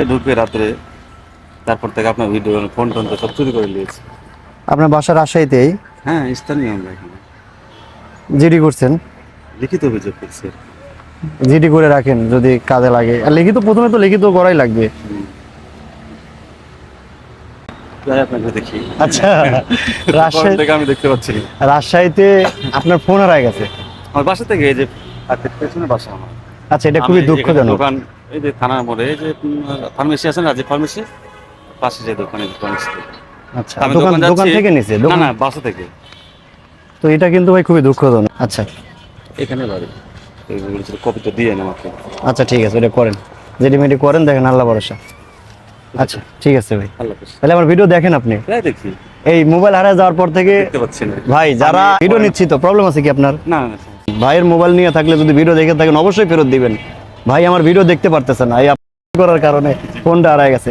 ঢুকে রাত্রে, তারপর থেকে আপনার ভিডিও ফোন টোন তো সব চুরি করে নিয়েছে। আপনার বাসা রাজশাহীতেই? হ্যাঁ, স্থানীয় আমরা এখানে জিডি করছেন? লিখিত অভিযোগ করছি। জিডি করে রাখেন যদি কাজে লাগে। আর লিখিত, প্রথমে তো লিখিত করাই লাগবে। যাই আপনাকে দেখি। আচ্ছা, পরের রাজশাহী থেকে আমি দেখতে পাচ্ছি না। রাজশাহীতে আপনার ফোন হারায় গেছে? আমার বাসা থেকে এই যে পেছনে বাসা আমার। আচ্ছা, এটা খুবই আমি এখানে দুঃখজনক। দোকান, এই যে থানার মোড়ে এই যে ফার্মেসি আছে না, রাজীব ফার্মেসি, পাশে যে দোকানে ফার্মেসি। আচ্ছা, আমি দোকান যাচ্ছি। থেকে নিছে? না দোকান? না, বাসা থেকে। তো এটা কিন্তু ভাই খুবই দুঃখজনক। আচ্ছা এখানে বাড়ি। কপি তো দিয়ে না আমাকে। আচ্ছা, ঠিক আছে, এটা করেন, রেডিমেডি করেন, দেখেন আল্লাহ ভরসা। আচ্ছা ঠিক আছে ভাই, আল্লাহ হাফেজ। তাহলে আমার ভিডিও দেখেন আপনি। তাই দেখি, এই মোবাইল হারায় যাওয়ার পর থেকে দেখতে পাচ্ছি না। ভাই, যারা আমি- ভিডিও নিচ্ছি, তো প্রবলেম আছে কি আপনার? না না, ভাইয়ের মোবাইল নিয়ে থাকলে যদি ভিডিও দেখে থাকেন অবশ্যই ফেরত দিবেন। ভাই আমার ভিডিও দেখতে পারতেছে না, এই আপনি করার কারণে ফোনটা হারায় গেছে।